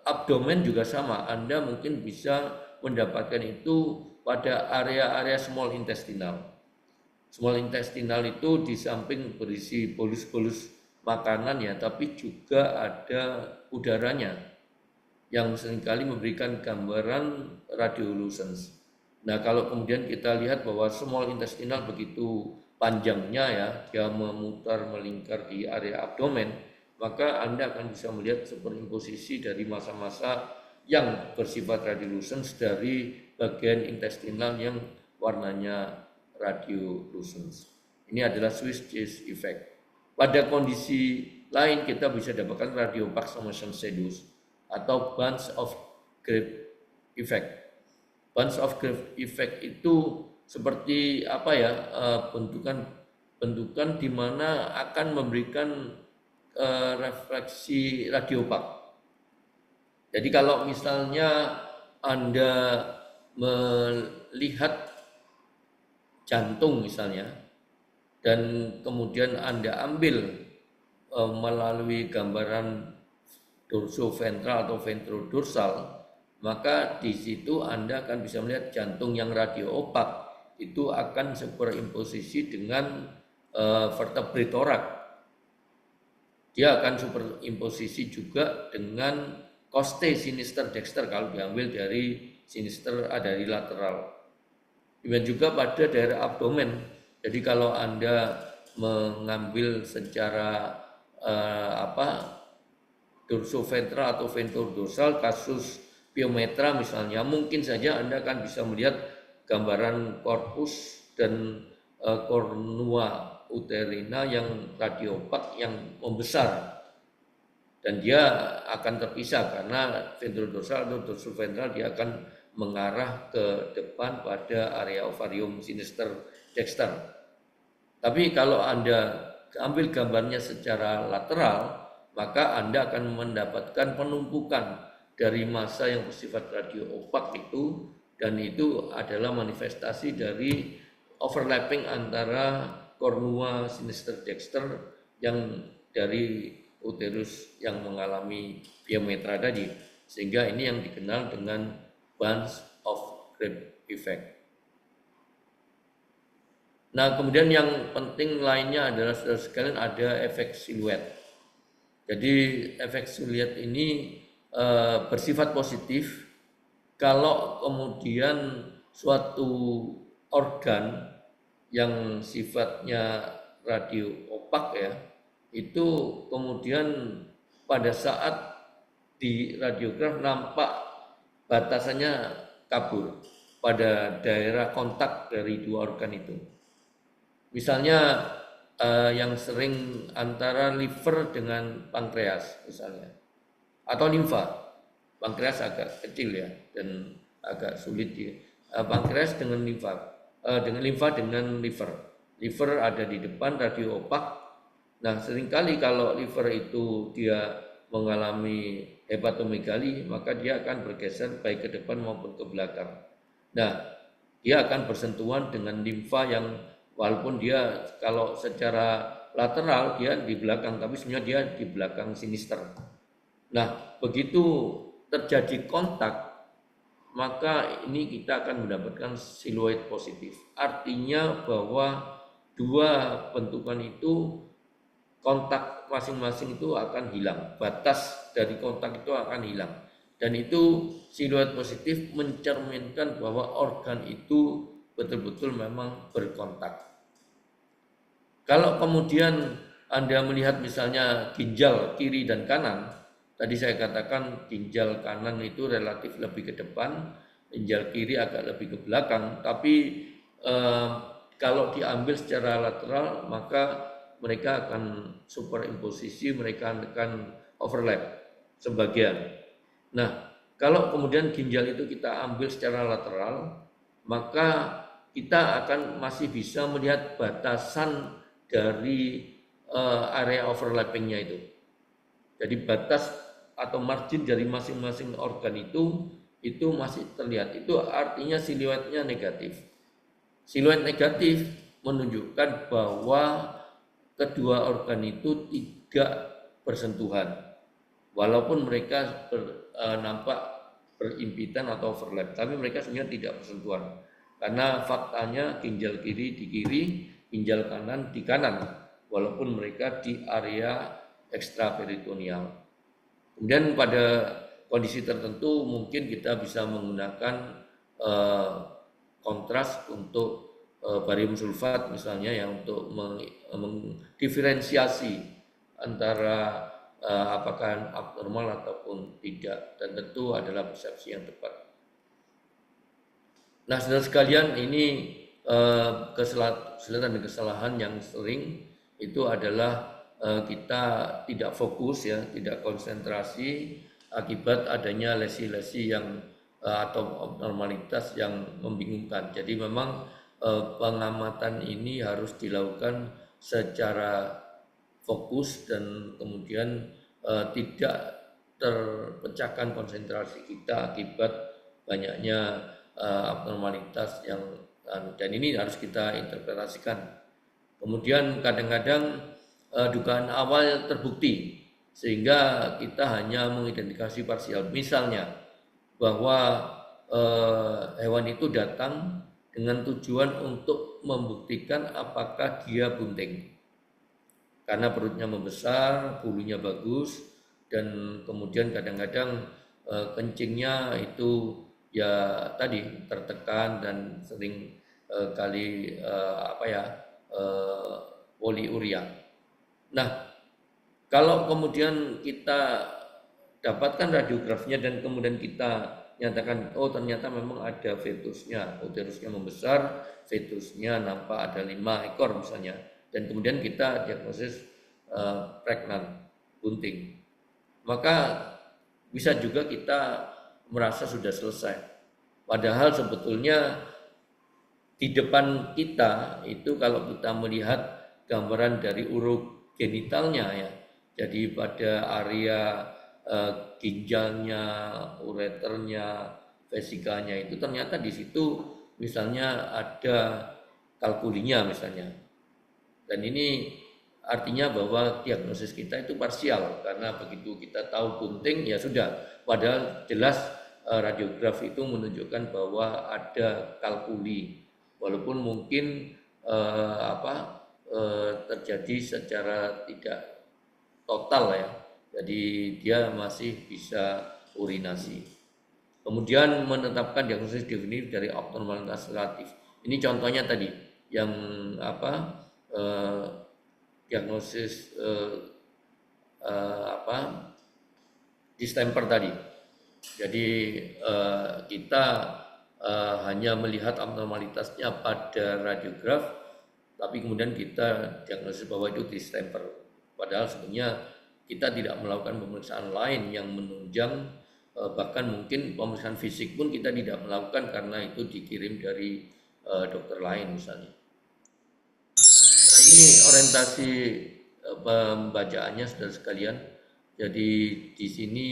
abdomen juga sama, Anda mungkin bisa mendapatkan itu pada area-area small intestinal. Small intestinal itu di samping berisi bolus-bolus makanan ya, tapi juga ada udaranya yang seringkali memberikan gambaran radiolucence. Nah, kalau kemudian kita lihat bahwa small intestinal begitu panjangnya ya, dia memutar melingkar di area abdomen, maka Anda akan bisa melihat superimposisi dari massa-massa yang bersifat radiolucence dari bagian intestinal yang warnanya radiolucence. Ini adalah Swiss cheese effect. Pada kondisi lain kita bisa dapatkan radiopax Summerson Shadows atau bunch of grape effect. Bunch of grape effect itu seperti apa ya, bentukan di mana akan memberikan refleksi radiopak. Jadi kalau misalnya Anda melihat jantung misalnya dan kemudian Anda ambil melalui gambaran dorsoventral atau ventrodorsal, maka di situ Anda akan bisa melihat jantung yang radio opak itu akan superimposisi dengan vertebrae torak. Dia akan superimposisi juga dengan coste sinister dexter kalau diambil dari sinister dari lateral. Demikian juga pada daerah abdomen. Jadi kalau Anda mengambil secara dorsoventral atau ventrodorsal kasus piometra misalnya, mungkin saja Anda akan bisa melihat gambaran korpus dan kornua uterina yang radiopak yang membesar, dan dia akan terpisah karena ventrodorsal atau dorsoventral dia akan mengarah ke depan pada area ovarium sinister dexter. Tapi kalau Anda ambil gambarnya secara lateral, maka Anda akan mendapatkan penumpukan dari massa yang bersifat radio opak itu, dan itu adalah manifestasi dari overlapping antara kornua sinister dexter yang dari uterus yang mengalami piometra tadi, sehingga ini yang dikenal dengan bunch of grape effect. Nah, kemudian yang penting lainnya adalah saudara sekalian ada efek siluet. Jadi efek siluet ini bersifat positif kalau kemudian suatu organ yang sifatnya radio opak ya, itu kemudian pada saat di radiograf nampak batasannya kabur pada daerah kontak dari dua organ itu. Misalnya yang sering antara liver dengan pankreas misalnya, atau limfa. Pankreas agak kecil ya dan agak sulit ya. Pankreas dengan limfa, dengan liver. Liver ada di depan radio opak. Nah, seringkali kalau liver itu dia mengalami hepatomegali, maka dia akan bergeser baik ke depan maupun ke belakang. Nah, dia akan bersentuhan dengan limfa yang walaupun dia kalau secara lateral dia di belakang, tapi sebenarnya dia di belakang sinister. Nah, begitu terjadi kontak, maka ini kita akan mendapatkan siluet positif. Artinya bahwa dua bentukan itu kontak masing-masing itu akan hilang, batas dari kontak itu akan hilang. Dan itu siluet positif mencerminkan bahwa organ itu betul-betul memang berkontak. Kalau kemudian Anda melihat misalnya ginjal kiri dan kanan, tadi saya katakan ginjal kanan itu relatif lebih ke depan, ginjal kiri agak lebih ke belakang, tapi eh, kalau diambil secara lateral maka mereka akan superimposisi, mereka akan overlap sebagian. Nah, kalau kemudian ginjal itu kita ambil secara lateral, maka kita akan masih bisa melihat batasan dari area overlappingnya itu. Jadi batas atau margin dari masing-masing organ itu masih terlihat. Itu artinya siluetnya negatif. Siluet negatif menunjukkan bahwa kedua organ itu tidak bersentuhan, walaupun mereka nampak berimpitan atau overlap, tapi mereka sebenarnya tidak bersentuhan. Karena faktanya ginjal kiri di kiri, ginjal kanan di kanan, walaupun mereka di area ekstraperitoneal. Kemudian pada kondisi tertentu mungkin kita bisa menggunakan eh, kontras untuk barium sulfat misalnya yang untuk mendiferensiasi antara apakah abnormal ataupun tidak, dan tentu adalah persepsi yang tepat. Nah, saudara sekalian, ini kesalahan dan kesalahan yang sering itu adalah kita tidak fokus ya, tidak konsentrasi akibat adanya lesi-lesi yang atau abnormalitas yang membingungkan. Jadi memang pengamatan ini harus dilakukan secara fokus dan kemudian tidak terpecahkan konsentrasi kita akibat banyaknya abnormalitas yang dan ini harus kita interpretasikan. Kemudian kadang-kadang dugaan awal terbukti sehingga kita hanya mengidentifikasi parsial. Misalnya bahwa hewan itu datang dengan tujuan untuk membuktikan apakah dia bunting karena perutnya membesar, bulunya bagus, dan kemudian kadang-kadang kencingnya itu ya tadi tertekan dan sering kali poliuria. Nah, kalau kemudian kita dapatkan radiografinya dan kemudian kita nyatakan oh ternyata memang ada fetusnya, uterusnya membesar, fetusnya nampak ada 5 ekor misalnya, dan kemudian kita diagnosis pregnant, bunting, maka bisa juga kita merasa sudah selesai. Padahal sebetulnya di depan kita itu kalau kita melihat gambaran dari uruk genitalnya ya, jadi pada area ginjalnya, ureternya, vesikanya itu ternyata di situ misalnya ada kalkulinya misalnya. Dan ini artinya bahwa diagnosis kita itu parsial karena begitu kita tahu bunting ya sudah, padahal jelas radiografi itu menunjukkan bahwa ada kalkuli walaupun mungkin terjadi secara tidak total ya. Jadi dia masih bisa urinasi. Kemudian menetapkan diagnosis definitif dari abnormalitas relatif. Ini contohnya tadi yang eh, diagnosis distemper tadi. Jadi kita hanya melihat abnormalitasnya pada radiograf, tapi kemudian kita diagnosis bahwa itu distemper. Padahal sebenarnya kita tidak melakukan pemeriksaan lain yang menunjang, bahkan mungkin pemeriksaan fisik pun kita tidak melakukan karena itu dikirim dari dokter lain misalnya. Nah, ini orientasi pembacaannya saudara sekalian. Jadi di sini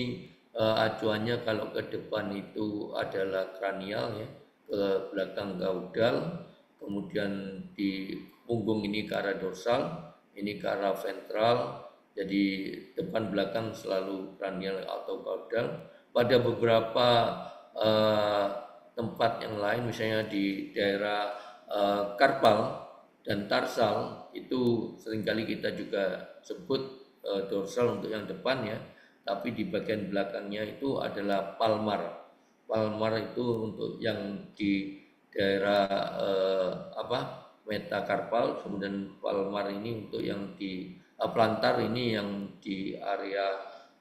acuannya kalau ke depan itu adalah kranial ya, ke belakang gaudal, kemudian di punggung ini ke arah dorsal, ini ke arah ventral, Jadi depan belakang selalu cranial atau caudal. Pada beberapa eh, tempat yang lain, misalnya di daerah karpal dan tarsal, itu seringkali kita juga sebut dorsal untuk yang depan ya, tapi di bagian belakangnya itu adalah palmar. Palmar itu untuk yang di daerah apa, metakarpal, kemudian palmar ini untuk yang di plantar, ini yang di area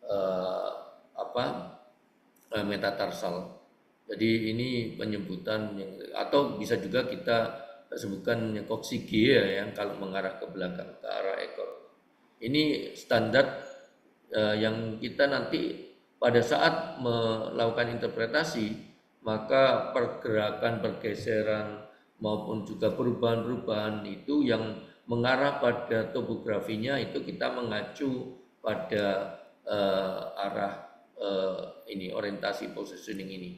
eh, apa, metatarsal. Jadi ini penyebutan yang, atau bisa juga kita sebutkan koksigea yang kalau mengarah ke belakang ke arah ekor. Ini standar yang kita nanti pada saat melakukan interpretasi, maka pergerakan, pergeseran maupun juga perubahan-perubahan itu yang mengarah pada topografinya itu kita mengacu pada arah ini, orientasi positioning ini.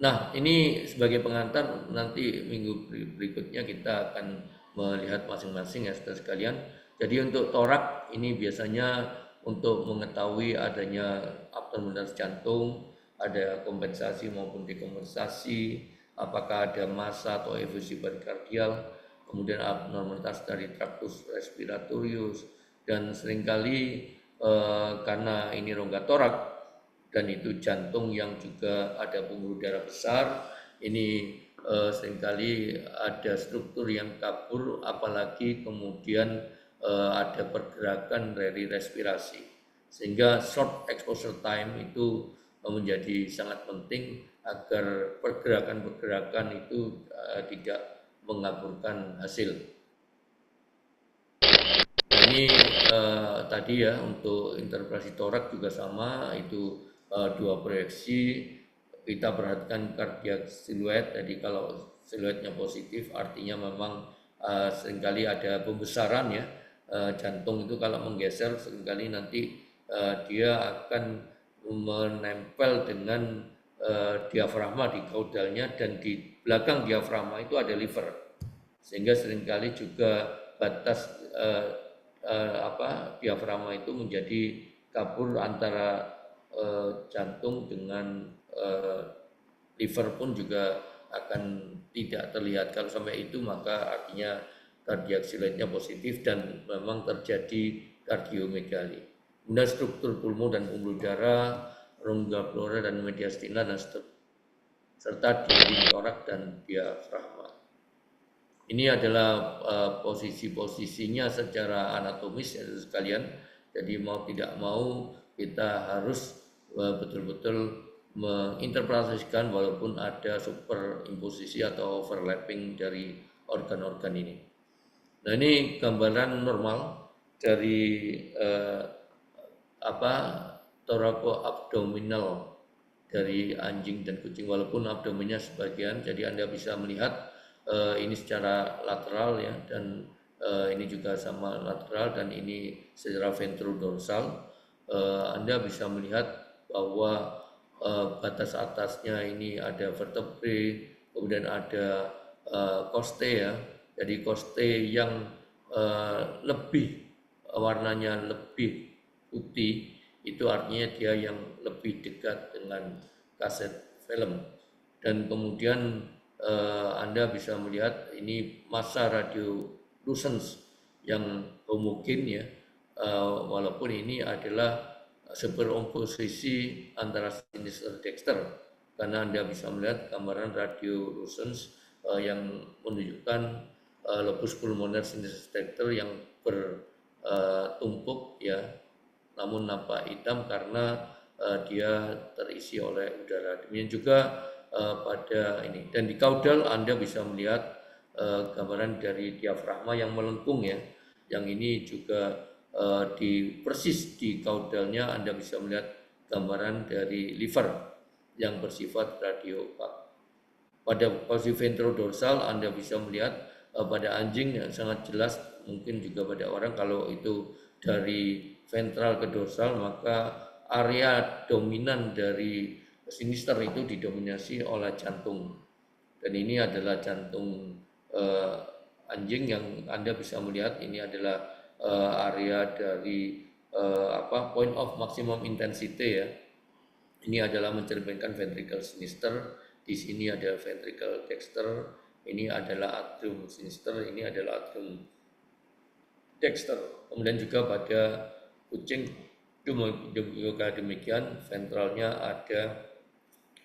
Nah, ini sebagai pengantar, nanti minggu berikutnya kita akan melihat masing-masing ya saudara sekalian. Jadi untuk torak ini biasanya untuk mengetahui adanya abnormalitas jantung, ada kompensasi maupun dekompensasi, apakah ada massa atau efusi perikardial, kemudian abnormalitas dari traktus respiratorius, dan seringkali karena ini rongga torak dan itu jantung yang juga ada pembuluh darah besar, ini seringkali ada struktur yang kabur, apalagi kemudian ada pergerakan dari respirasi, sehingga short exposure time itu menjadi sangat penting agar pergerakan-pergerakan itu tidak mengaburkan hasil. Nah, ini tadi ya untuk interpretasi torak juga sama, itu dua proyeksi. Kita perhatikan kardiak siluet. Jadi kalau siluetnya positif artinya memang seringkali ada pembesaran ya. Jantung itu kalau menggeser seringkali nanti dia akan menempel dengan diafragma di kaudalnya, dan di belakang diafragma itu ada liver, sehingga seringkali juga batas diafragma itu menjadi kabur antara jantung dengan liver pun juga akan tidak terlihat. Kalau sampai itu maka artinya kardiak siluetnya positif dan memang terjadi kardiomegali. Kemudian struktur pulmo dan pembuluh darah, rongga pleura dan mediastina, dan serta dinding torak dan diafragma. Ini adalah posisi-posisinya secara anatomis ya sekalian. Jadi mau tidak mau kita harus betul-betul menginterpretasikan walaupun ada superimposisi atau overlapping dari organ-organ ini. Nah, ini gambaran normal dari thoracoabdominal dari anjing dan kucing, walaupun abdomennya sebagian. Jadi Anda bisa melihat ini secara lateral ya, dan ini juga sama lateral, dan ini secara ventrodorsal. Anda bisa melihat bahwa batas atasnya ini ada vertebrae, kemudian ada coste ya. Jadi coste yang lebih warnanya lebih putih itu artinya dia yang lebih dekat dengan kaset film. Dan kemudian Anda bisa melihat ini massa radiolucens yang homogen ya, walaupun ini adalah superimposisi antara sinister dexter, karena Anda bisa melihat gambaran radiolucens yang menunjukkan lobus pulmoner sinister dexter yang bertumpuk ya, namun nampak hitam karena dia terisi oleh udara. Demikian juga pada ini, dan di kaudal Anda bisa melihat gambaran dari diafragma yang melengkung ya, yang ini juga di persis di kaudalnya Anda bisa melihat gambaran dari liver yang bersifat radiopak. Pada posisi ventrodorsal Anda bisa melihat pada anjing yang sangat jelas, mungkin juga pada orang, kalau itu dari ventral ke dorsal maka area dominan dari sinister itu didominasi oleh jantung, dan ini adalah jantung anjing yang Anda bisa melihat ini adalah area dari point of maximum intensity ya. Ini adalah mencerminkan ventricle sinister, di sini ada ventricle dexter, ini adalah atrium sinister, ini adalah atrium dexter. Kemudian juga pada kucing juga demikian, ventralnya ada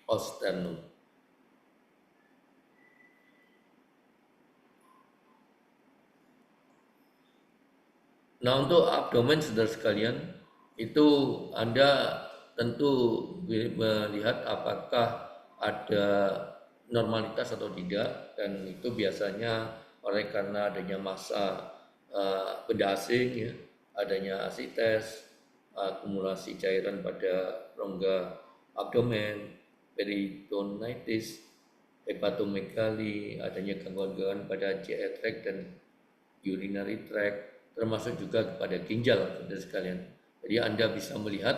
osternum. Nah, untuk abdomen saudara sekalian, itu Anda tentu melihat apakah ada normalitas atau tidak, dan itu biasanya oleh karena adanya massa benda asing ya, adanya asites, akumulasi cairan pada rongga abdomen, peritonitis, hepatomegali, adanya gangguan-gangguan pada GI tract dan urinary tract, termasuk juga kepada ginjal, saudara sekalian. Jadi Anda bisa melihat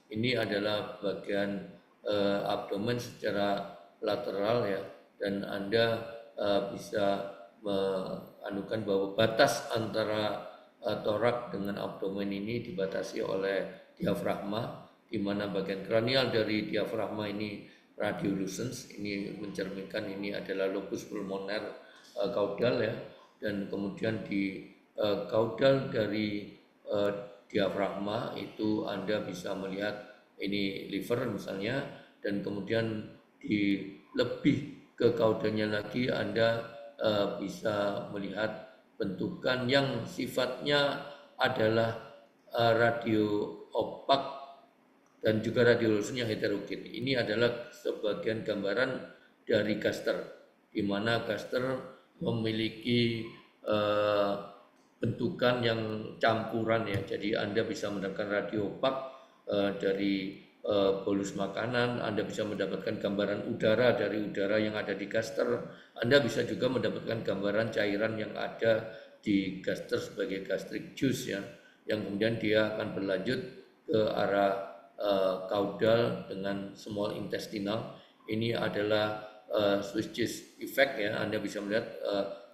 ini adalah bagian abdomen secara lateral ya, dan Anda bisa menganukan bahwa batas antara torak dengan abdomen ini dibatasi oleh diafragma, di mana bagian kranial dari diafragma ini radiolucens, ini mencerminkan ini adalah lobus pulmoner caudal ya, dan kemudian di caudal dari diafragma itu Anda bisa melihat ini liver misalnya, dan kemudian di lebih ke caudalnya lagi Anda bisa melihat bentukan yang sifatnya adalah radio opak dan juga radiolucensnya heterogen. Ini adalah sebagian gambaran dari gaster, di mana gaster memiliki bentukan yang campuran ya. Jadi Anda bisa mendapatkan radio opak dari bolus makanan, Anda bisa mendapatkan gambaran udara dari udara yang ada di gaster, Anda bisa juga mendapatkan gambaran cairan yang ada di gaster sebagai gastric juice ya, yang kemudian dia akan berlanjut ke arah caudal dengan small intestinal. Ini adalah Swiss cheese effect ya. Anda bisa melihat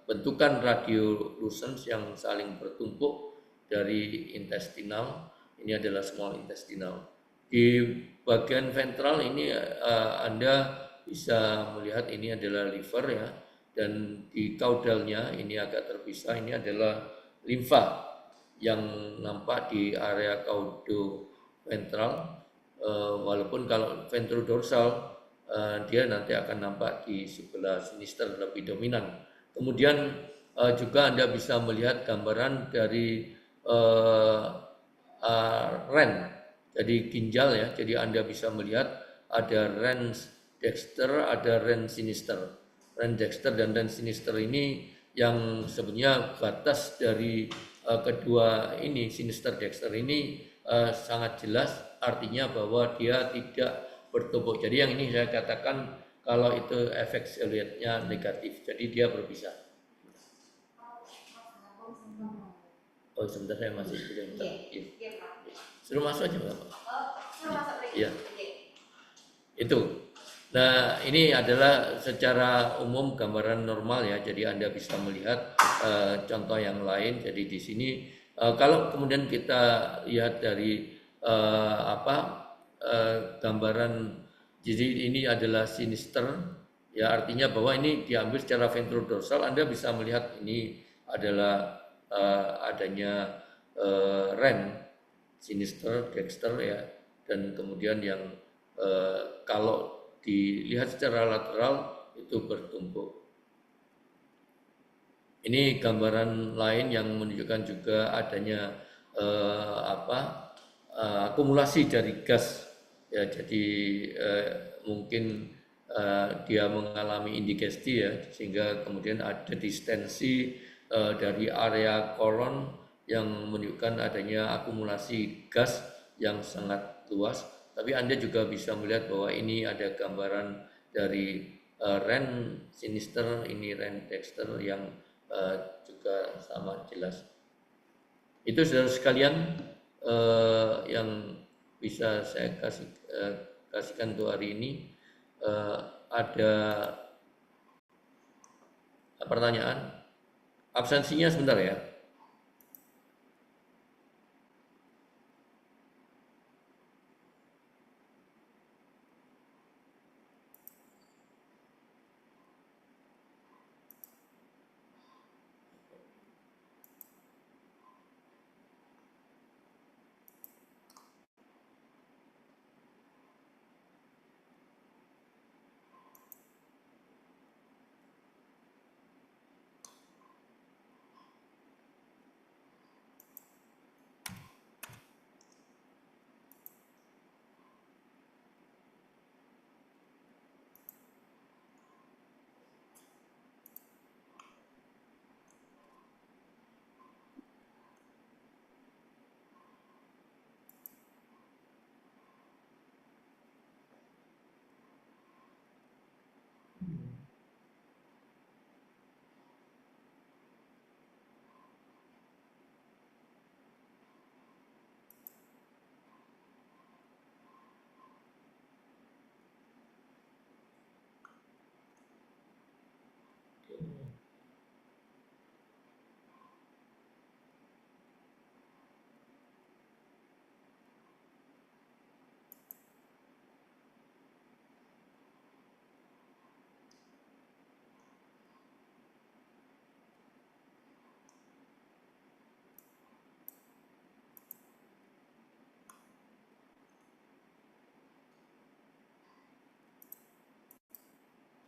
bentukan radiolucens yang saling bertumpuk dari intestinal. Ini adalah small intestinal. Di bagian ventral ini Anda bisa melihat ini adalah liver ya, dan di caudalnya ini agak terpisah, ini adalah limfa yang nampak di area caudoventral, walaupun kalau ventrodorsal dia nanti akan nampak di sebelah sinister lebih dominan. Kemudian juga Anda bisa melihat gambaran dari REN, jadi ginjal ya. Jadi Anda bisa melihat ada REN dexter, ada REN sinister. REN dexter dan REN sinister ini yang sebenarnya batas dari kedua ini, sinister dexter ini sangat jelas, artinya bahwa dia tidak bertumpuk. Jadi yang ini saya katakan kalau itu efek Elliotnya negatif, jadi dia berpisah. Oh sebentar, saya masih sebentar. Suruh masuk aja Bapak. Suruh masuk lagi. Iya. Itu. Nah, ini adalah secara umum gambaran normal ya. Jadi Anda bisa melihat contoh yang lain. Jadi di sini kalau kemudian kita lihat dari gambaran, jadi ini adalah sinister ya, artinya bahwa ini diambil secara ventrodorsal. Anda bisa melihat ini adalah adanya REN sinister dexter ya, dan kemudian yang kalau dilihat secara lateral itu bertumpuk. Ini gambaran lain yang menunjukkan juga adanya akumulasi dari gas ya. Jadi mungkin dia mengalami indigesti ya, sehingga kemudian ada distensi dari area kolon yang menunjukkan adanya akumulasi gas yang sangat luas. Tapi Anda juga bisa melihat bahwa ini ada gambaran dari REN sinister, ini REN dexter yang juga sama jelas. Itu saudara sekalian yang bisa saya kasihkan untuk hari ini. Ada pertanyaan? Absensinya sebentar ya.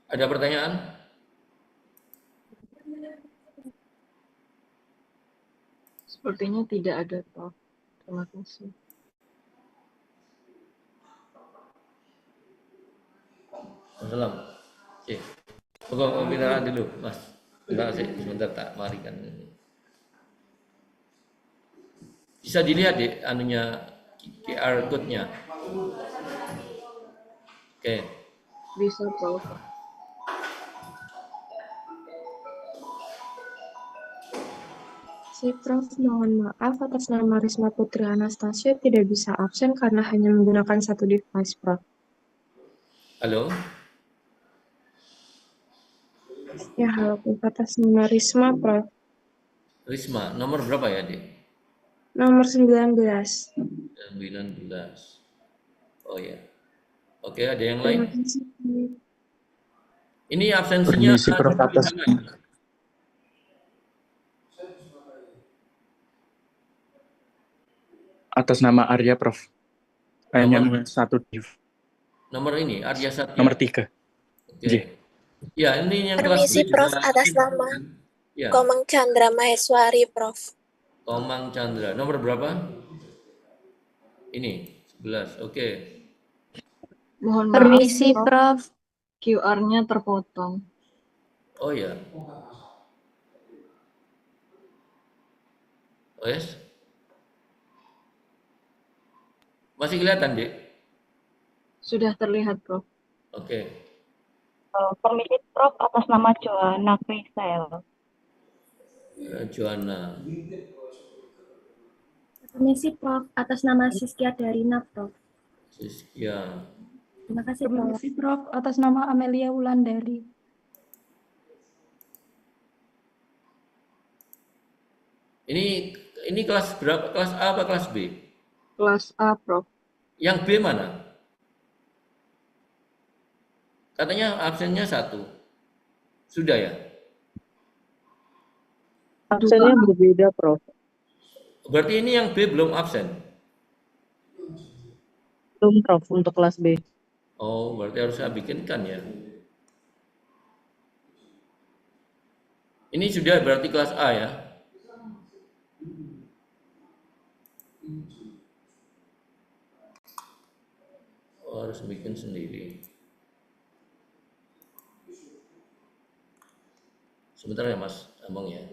Ada pertanyaan? Sepertinya tidak ada, Prof. Terima kasih. Salam. Oke. Pokok minta dulu, Mas. Terima kasih. Sebentar tak marikan ini. Bisa dilihat deh anunya QR code-nya. Oke. Bisa, Prof. Prof, mohon maaf atas nama Risma Putri Anastasia tidak bisa absen karena hanya menggunakan satu device, Prof. Halo. Ya, halo, Prof. Atas nama Risma, Prof. Risma, nomor berapa ya, Dik? Nomor 19. 19. Oh ya. Oke, ada yang lain? Terima kasih. Ini absensinya Permisi, Prof, atas nama Arya, Prof. Hanya satu div. Nomor ini Arya Satya. Nomor 3. Oke. Ya, ini yang kelas Permisi, B Prof, juga. atas nama Ya. Komang Chandra Maheswari, Prof. Komang Chandra. Nomor berapa? Ini 11. Oke. Mohon maaf, Permisi, Prof. QR-nya terpotong. Oh ya. Oh yes. Masih kelihatan, Dik? Sudah terlihat, Prof. Oke. Permisi Prof, atas nama Joanna Krisel. Joanna. Permisi Prof, atas nama Siskia Darina, Prof. Siskia. Terima kasih, Prof. Permisi Prof, atas nama Amelia Wulandari. Ini kelas berapa? Kelas A apa kelas B? Kelas A, Prof. Yang B mana? Katanya absennya 1. Sudah ya? Absennya berbeda Prof. Berarti ini yang B belum absen? Belum Prof untuk kelas B. Oh, berarti harus saya bikinkan ya. Ini sudah berarti kelas A ya? Oh, harus bikin sendiri. Sebentar ya Mas, Abang ya.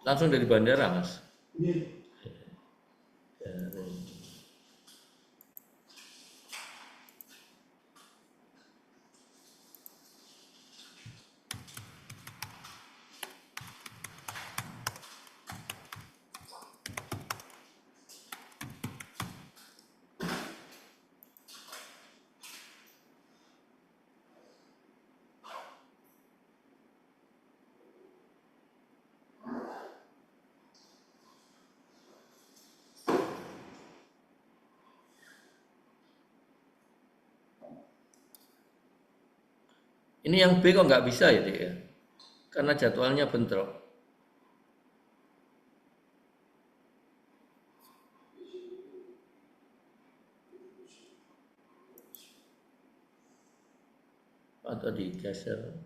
Langsung dari bandara, Mas. Ini yang B kok nggak bisa ya, Dek ya? Karena jadwalnya bentrok. Atau digeser.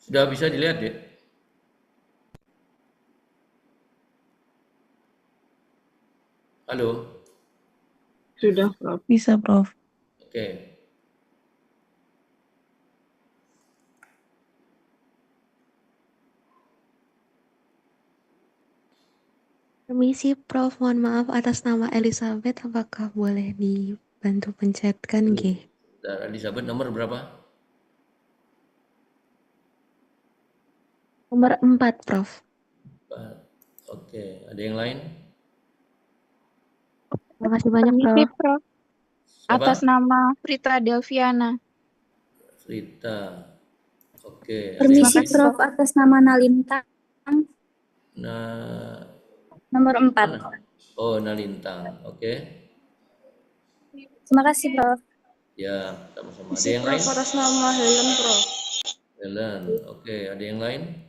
Sudah bisa dilihat, Dek? Halo? Sudah, Prof. Bisa, Prof. Oke. Permisi, Prof. Mohon maaf atas nama Elizabeth. Apakah boleh dibantu pencetkan, G? Bentar, Elizabeth nomor berapa? Nomor 4, Prof. Oke, ada yang lain? Terima kasih banyak, Permisi, Prof. Prof. Siapa? Atas nama Rita Delviana. Rita. Oke, ada yang Permisi, kasih, Prof. Prof. Atas nama Nalintang. Nah, Nomor 4. mana? Oh, Nalintang. Oke. Terima kasih, Prof. Ya, sama-sama. Ada Isi yang Prof lain? atas nama Helen, Prof. Helen. Oke, ada yang lain?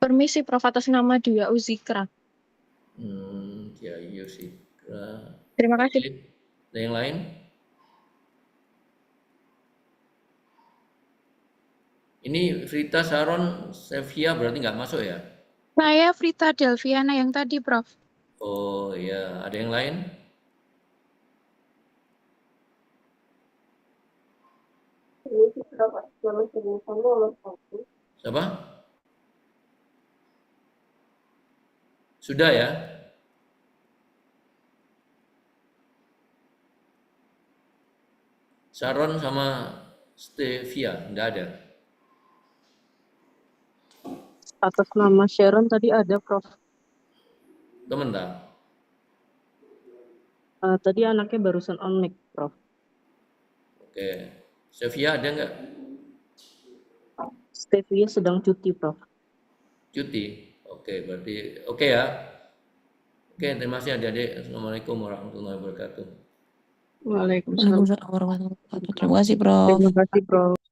Permisi, Prof. Atas nama Dia Uzikra. Ya, Yusikra. Terima kasih. Oke. Ada yang lain? Ini Frita Sharon Sevia berarti nggak masuk ya? Saya Rita Delviana yang tadi, Prof. Oh iya, ada yang lain? Siapa? Sudah ya? Sharon sama Stevia, nggak ada? Atas nama Sharon tadi ada, Prof. Sebentar. Tadi anaknya barusan on mic, Prof. Oke. Stevia ada nggak? Stevia sedang cuti, Prof. Cuti. Oke, berarti oke ya. Oke, terima kasih adik-adik. Assalamualaikum warahmatullahi wabarakatuh. Waalaikumsalam. Terima kasih, Prof. Terima kasih, Prof.